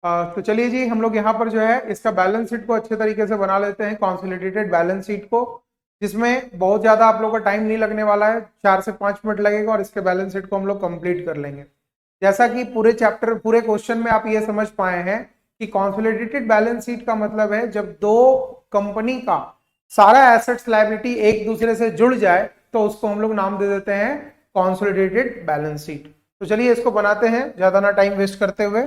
तो चलिए जी, हम लोग यहाँ पर जो है इसका बैलेंस शीट को अच्छे तरीके से बना लेते हैं, कॉन्सोलिडेटेड बैलेंस शीट को, जिसमें बहुत ज्यादा आप लोगों का टाइम नहीं लगने वाला है, 4 से 5 मिनट लगेगा और इसके बैलेंस शीट को हम लोग कंप्लीट कर लेंगे। जैसा कि पूरे चैप्टर पूरे क्वेश्चन में आप ये समझ पाए हैं कि कॉन्सोलिडेटेड बैलेंस शीट का मतलब है जब दो कंपनी का सारा एसेट्स लायबिलिटी एक दूसरे से जुड़ जाए तो उसको हम लोग नाम दे देते हैं कॉन्सोलिडेटेड बैलेंस शीट। तो चलिए इसको बनाते हैं ज्यादा ना टाइम वेस्ट करते हुए।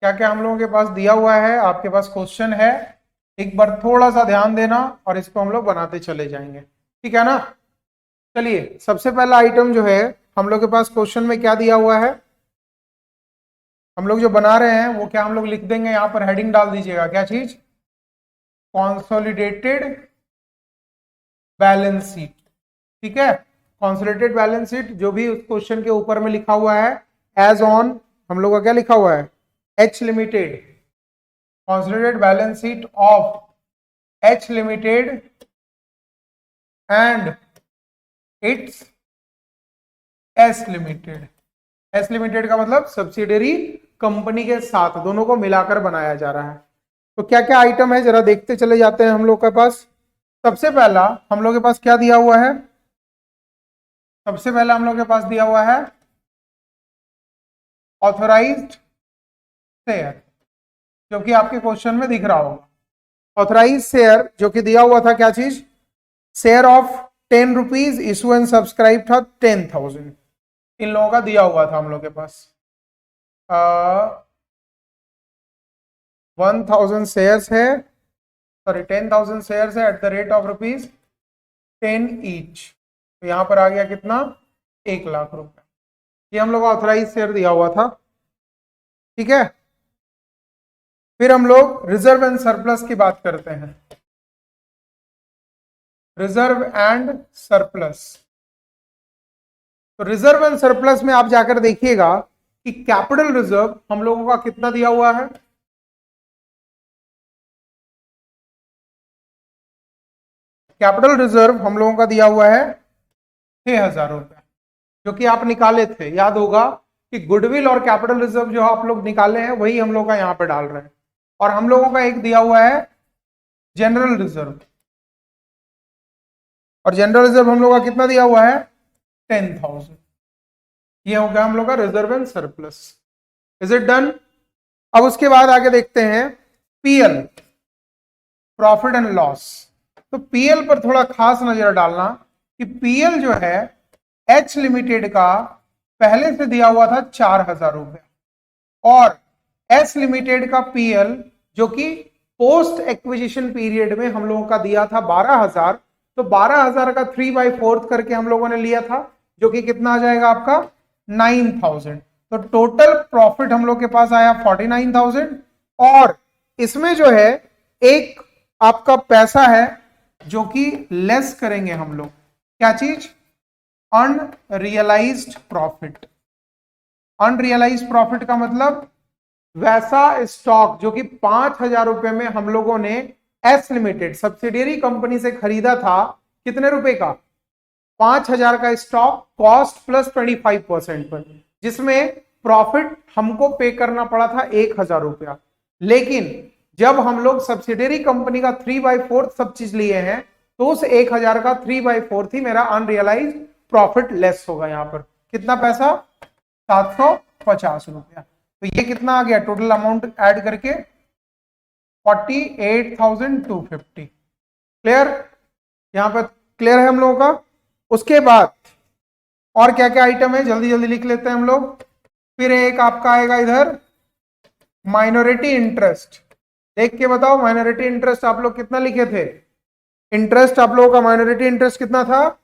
क्या क्या हम लोगों के पास दिया हुआ है, आपके पास क्वेश्चन है, एक बार थोड़ा सा ध्यान देना और इसको हम लोग बनाते चले जाएंगे, ठीक है ना। चलिए सबसे पहला आइटम जो है हम लोग के पास क्वेश्चन में क्या दिया हुआ है, हम लोग जो बना रहे हैं वो क्या हम लोग लिख देंगे, यहां पर हेडिंग डाल दीजिएगा, क्या चीज, कॉन्सोलिडेटेड बैलेंस शीट, ठीक है। कॉन्सोलिडेटेड बैलेंस शीट जो भी उस क्वेश्चन के ऊपर में लिखा हुआ है, एज ऑन हम लोग का क्या लिखा हुआ है, H limited, consolidated balance sheet of H Limited and its S Limited। S Limited का मतलब सब्सिडरी कंपनी के साथ, दोनों को मिलाकर बनाया जा रहा है। तो क्या क्या आइटम है जरा देखते चले जाते हैं हम लोग के पास। सबसे पहला हम लोग के पास क्या दिया हुआ है, सबसे पहला हम लोग के पास दिया हुआ है ऑथोराइज्ड शेयर, जो कि आपके क्वेश्चन में दिख रहा होगा। ऑथराइज शेयर जो कि दिया हुआ था क्या चीज, share of 10 rupees, issue and subscribe था 10,000, इन लोगों का दिया हुआ था हम लोग के पास। 1,000 शेयर्स है, सॉरी 10,000 शेयर्स है at the rate of ₹10 each, तो यहां पर आ गया कितना, 1 लाख रुपए। ये हम लोग का ऑथराइज शेयर दिया हुआ था, ठीक है। फिर हम लोग रिजर्व एंड सरप्लस की बात करते हैं, रिजर्व एंड सरप्लस। तो रिजर्व एंड सरप्लस में आप जाकर देखिएगा कि कैपिटल रिजर्व हम लोगों का कितना दिया हुआ है, कैपिटल रिजर्व हम लोगों का दिया हुआ है 6,000 रुपए, जो कि आप निकाले थे, याद होगा कि गुडविल और कैपिटल रिजर्व जो आप लोग निकाले हैं वही हम लोग का यहां पर डाल रहे हैं। और हम लोगों का एक दिया हुआ है जनरल रिजर्व, और जनरल रिजर्व हम लोग का कितना दिया हुआ है 10,000। ये हो गया हम लोग का reserve and surplus. Is it done. अब उसके बाद आगे देखते हैं पीएल, प्रॉफिट एंड लॉस। तो पीएल पर थोड़ा खास नजर डालना कि पीएल जो है एच लिमिटेड का पहले से दिया हुआ था 4,000 रुपए, और एस लिमिटेड का पीएल जो कि पोस्ट एक्विजिशन पीरियड में हम लोगों का दिया था 12,000, तो 12,000 का 3/4 करके हम लोगों ने लिया था, जो कि कितना आ जाएगा आपका 9,000। तो टोटल प्रॉफिट हम लोग के पास आया 49,000, और इसमें जो है एक आपका पैसा है जो कि लेस करेंगे हम लोग, क्या चीज, अनरियलाइज्ड प्रॉफिट। अनरियलाइज्ड प्रॉफिट का मतलब वैसा स्टॉक जो कि 5,000 रुपए में हम लोगों ने एस लिमिटेड सब्सिडियरी कंपनी से खरीदा था, कितने रुपए का, 5,000 का स्टॉक कॉस्ट प्लस 25% पर, जिसमें प्रॉफिट हमको पे करना पड़ा था 1,000 रुपया। लेकिन जब हम लोग सब्सिडियरी कंपनी का 3/4 सब चीज लिए हैं, तो उस 1,000 का 3/4 ही मेरा अनरियलाइज प्रॉफिट लेस होगा। यहां पर कितना पैसा, 750 रुपया। तो ये कितना आ गया टोटल अमाउंट ऐड करके 48,250। क्लियर, यहां पर क्लियर है हम लोगों का। उसके बाद और क्या क्या आइटम है जल्दी जल्दी लिख लेते हैं हम लोग। फिर एक आपका आएगा इधर माइनॉरिटी इंटरेस्ट, देख के बताओ माइनॉरिटी इंटरेस्ट आप लोग कितना लिखे थे, इंटरेस्ट आप लोगों का माइनॉरिटी इंटरेस्ट कितना था,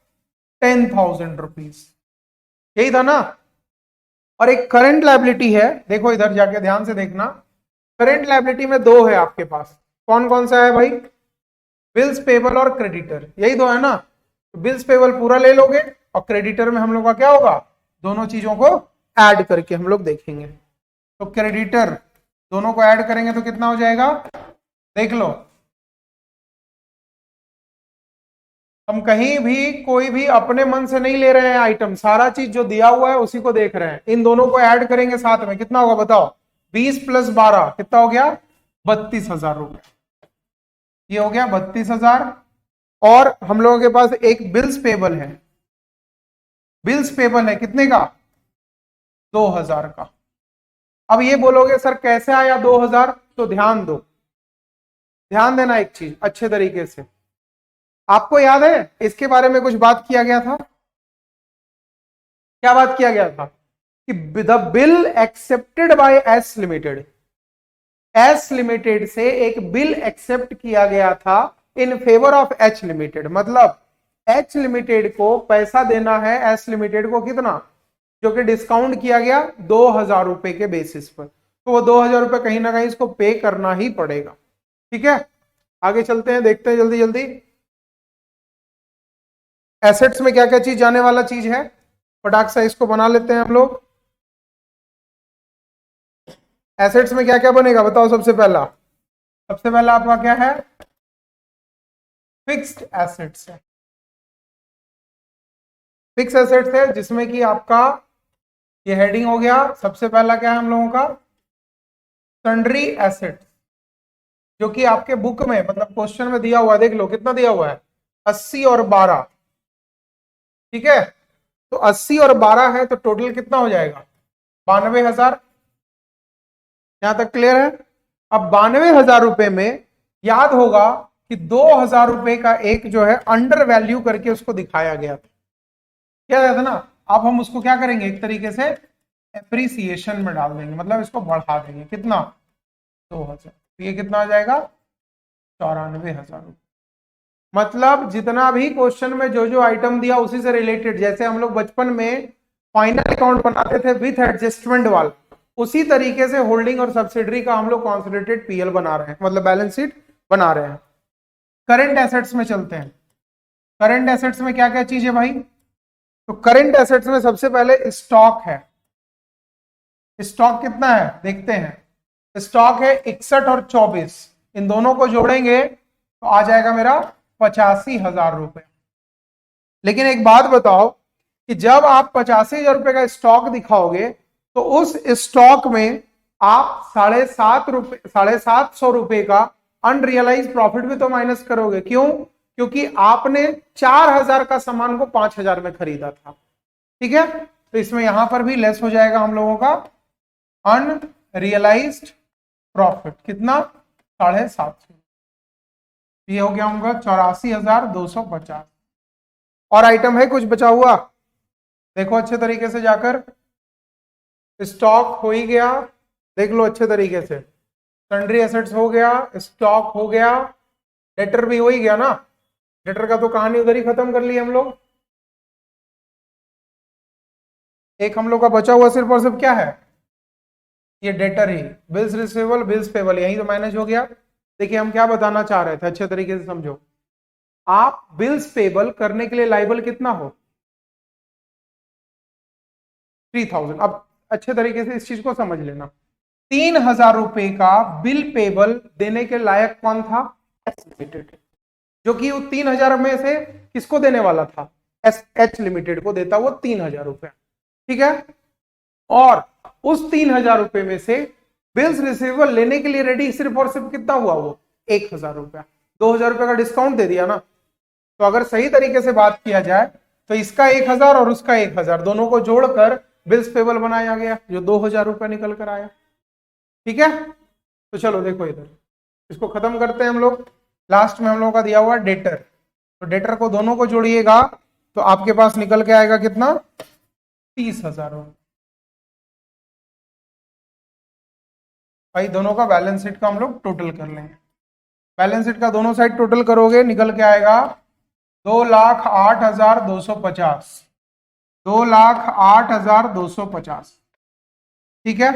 10,000 रुपीज, यही था ना। और एक करंट लायबिलिटी है, देखो इधर जाके ध्यान से देखना, करंट लायबिलिटी में दो है आपके पास, कौन कौन सा है भाई, बिल्स पेबल और क्रेडिटर, यही दो है ना। तो बिल्स पेबल पूरा ले लोगे और क्रेडिटर में हम लोग का क्या होगा, दोनों चीजों को ऐड करके हम लोग देखेंगे। तो क्रेडिटर दोनों को ऐड करेंगे तो कितना हो जाएगा, देख लो, हम कहीं भी कोई भी अपने मन से नहीं ले रहे हैं आइटम, सारा चीज जो दिया हुआ है उसी को देख रहे हैं। इन दोनों को ऐड करेंगे साथ में, कितना होगा बताओ? 20 + 12 कितना हो गया? 32,000 रुपए। ये हो गया 32,000। और हम लोगों के पास एक बिल्स पेबल है, बिल्स पेबल है कितने का? 2,000 का। अब ये बोलोगे सर कैसे आया 2,000? तो ध्यान दो, ध्यान देना एक चीज अच्छे तरीके से। आपको याद है इसके बारे में कुछ बात किया गया था? क्या बात किया गया था? कि the bill accepted by S limited, S limited से एक बिल एक्सेप्ट किया गया था in favour of H limited. मतलब एच लिमिटेड को पैसा देना है एस लिमिटेड को, कितना? जो कि डिस्काउंट किया गया 2,000 रुपए के बेसिस पर। तो वो 2,000 रुपए कहीं ना कहीं इसको पे करना ही पड़ेगा। ठीक है, आगे चलते हैं, देखते हैं जल्दी जल्दी एसेट्स में क्या क्या चीज जाने वाला चीज है। फटाक से इसको बना लेते हैं हम लोग। एसेट्स में क्या क्या बनेगा बताओ? सबसे पहला आपका क्या है? फिक्स्ड एसेट्स है। फिक्स एसेट्स है जिसमें कि आपका ये हेडिंग हो गया। सबसे पहला क्या है हम लोगों का? सन्ड्री एसेट्स, जो कि आपके बुक में मतलब क्वेश्चन में दिया हुआ है, देख लो कितना दिया हुआ है, 80 और 12। ठीक है, तो 80 और 12 है तो टोटल कितना हो जाएगा? 92,000। यहां तक क्लियर है? अब 92,000 रुपए में याद होगा कि 2,000 रुपए का एक जो है अंडर वैल्यू करके उसको दिखाया गया था, क्या था ना? अब हम उसको क्या करेंगे, एक तरीके से एप्रिसिएशन में डाल देंगे, मतलब इसको बढ़ा देंगे। कितना? 2,000। तो ये कितना आ जाएगा? 94,000 रुपए। मतलब जितना भी क्वेश्चन में जो जो आइटम दिया उसी से रिलेटेड, जैसे हम लोग बचपन में फाइनल अकाउंट बनाते थे विथ एडजस्टमेंट वाला, उसी तरीके से होल्डिंग और सब्सिडरी का हम लोग कॉन्सोलिडेटेड पीएल बना रहे हैं, मतलब बैलेंस शीट बना रहे हैं। करंट एसेट्स में चलते हैं। करंट एसेट्स में क्या क्या चीज है भाई? तो करंट एसेट्स में सबसे पहले स्टॉक है। स्टॉक कितना है देखते हैं। स्टॉक है 61 और 24, इन दोनों को जोड़ेंगे तो आ जाएगा मेरा 85,000 रुपए। लेकिन एक बात बताओ कि जब आप 85,000 रुपए का स्टॉक दिखाओगे तो उस स्टॉक में आप 750 रुपए का अनरियलाइज प्रॉफिट भी तो माइनस करोगे। क्यों? क्योंकि आपने 4,000 का सामान को 5,000 में खरीदा था। ठीक है, तो इसमें यहां पर भी लेस हो जाएगा हम लोगों का अनरियलाइज्ड प्रॉफिट। कितना? 750। ये हो गया होगा 84,250। और आइटम है कुछ बचा हुआ? देखो अच्छे तरीके से जाकर, स्टॉक हो ही गया, देख लो अच्छे तरीके से। सन्ड्री एसेट्स हो गया, स्टॉक हो गया, डेटर भी हो ही गया ना। डेटर का तो कहानी उधर ही खत्म कर ली हम लोग। एक हम लोग का बचा हुआ सिर्फ और सिर्फ क्या है? ये डेटर ही, बिल्स रिसीवेबल बिल्स पेबल, यही तो मैनेज हो गया। देखिए हम क्या बताना चाह रहे थे, अच्छे तरीके से समझो। आप बिल्स पेबल करने के लिए लाइबल कितना हो? 3,000। अब अच्छे तरीके से इस चीज को समझ लेना, 3,000 रुपए का बिल पेबल देने के लायक कौन था? एस लिमिटेड, जो कि 3,000 में से किसको देने वाला था? एच लिमिटेड को देता वो 3,000 रुपए। ठीक है, और उस 3,000 रुपए में से बिल्स रिसीवेबल लेने के लिए रेडी सिर्फ और सिर्फ कितना हुआ? वो 1,000 रुपया। 2,000 रुपए का डिस्काउंट दे दिया ना। तो अगर सही तरीके से बात किया जाए तो इसका 1,000 और उसका 1,000 दोनों को जोड़कर बिल्स पेबल बनाया गया, जो 2,000 रुपया निकल कर आया। ठीक है, तो चलो देखो इधर, इसको खत्म करते हैं हम लोग। लास्ट में हम लोगों का दिया हुआ डेटर, तो डेटर को दोनों को जोड़िएगा तो आपके पास निकल के आएगा कितना? 30,000। भाई दोनों का बैलेंस शीट का हम लोग टोटल कर लेंगे। बैलेंस शीट का दोनों साइड टोटल करोगे निकल के आएगा 2,08,250। 2,08,250। ठीक है,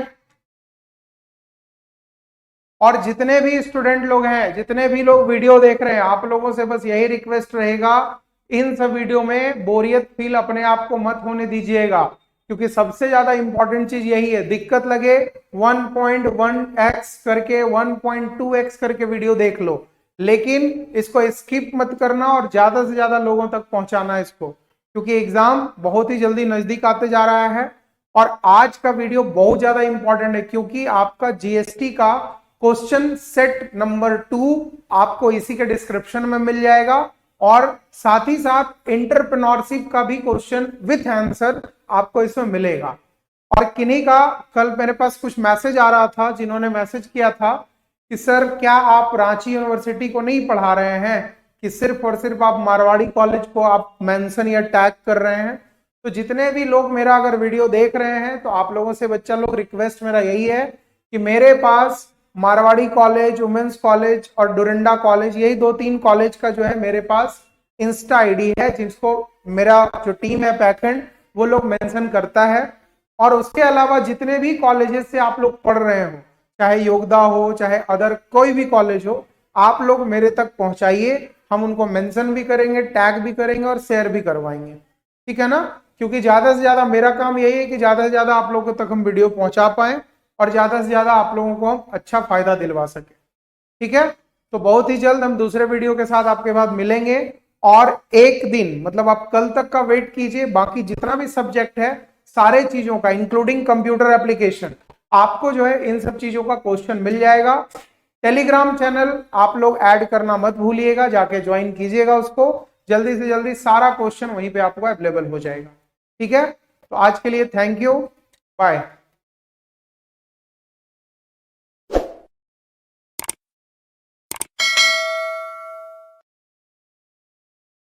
और जितने भी स्टूडेंट लोग हैं, जितने भी लोग वीडियो देख रहे हैं, आप लोगों से बस यही रिक्वेस्ट रहेगा, इन सब वीडियो में बोरियत फील अपने आप को मत होने दीजिएगा, क्योंकि सबसे ज्यादा इंपॉर्टेंट चीज यही है। दिक्कत लगे 1.1x करके 1.2x करके वीडियो देख लो, लेकिन इसको स्किप मत करना और ज्यादा से ज्यादा लोगों तक पहुंचाना इसको, क्योंकि एग्जाम बहुत ही जल्दी नजदीक आते जा रहा है। और आज का वीडियो बहुत ज्यादा इंपॉर्टेंट है, क्योंकि आपका जीएसटी का क्वेश्चन सेट नंबर 2 आपको इसी के डिस्क्रिप्शन में मिल जाएगा, और साथ ही साथ एंटरप्रेन्योरशिप का भी क्वेश्चन विथ आंसर आपको इसमें मिलेगा। और किन्हीं का कल मेरे पास कुछ मैसेज आ रहा था, जिन्होंने मैसेज किया था कि सर क्या आप रांची यूनिवर्सिटी को नहीं पढ़ा रहे हैं, कि सिर्फ और सिर्फ आप मारवाड़ी कॉलेज को आप मेंशन या टैग कर रहे हैं। तो जितने भी लोग मेरा अगर वीडियो देख रहे हैं, तो आप लोगों से बच्चा लोग रिक्वेस्ट मेरा यही है कि मेरे पास मारवाड़ी कॉलेज, वुमेन्स कॉलेज और डोरंडा कॉलेज, यही 2-3 कॉलेज का जो है मेरे पास इंस्टा आईडी है, जिसको मेरा जो टीम है बैकएंड वो लोग मेंशन करता है। और उसके अलावा जितने भी कॉलेजेस से आप लोग पढ़ रहे हो, चाहे योगदा हो चाहे अदर कोई भी कॉलेज हो, आप लोग मेरे तक पहुंचाइए, हम उनको मेंशन भी करेंगे, टैग भी करेंगे और शेयर भी करवाएंगे, ठीक है ना। क्योंकि ज्यादा से ज्यादा मेरा काम यही है कि ज्यादा से ज्यादा आप लोगों तक हम वीडियो पहुंचा पाए और ज्यादा से ज्यादा आप लोगों को हम अच्छा फायदा दिलवा सके, ठीक है। तो बहुत ही जल्द हम दूसरे वीडियो के साथ आपके बाद मिलेंगे, और एक दिन मतलब आप कल तक का वेट कीजिए, बाकी जितना भी सब्जेक्ट है सारे चीजों का इंक्लूडिंग कंप्यूटर एप्लीकेशन आपको जो है इन सब चीजों का क्वेश्चन मिल जाएगा। टेलीग्राम चैनल आप लोग ऐड करना मत भूलिएगा, जाके ज्वाइन कीजिएगा उसको, जल्दी से जल्दी सारा क्वेश्चन वहीं पे आपको अवेलेबल हो जाएगा, ठीक है। तो आज के लिए थैंक यू, बाय।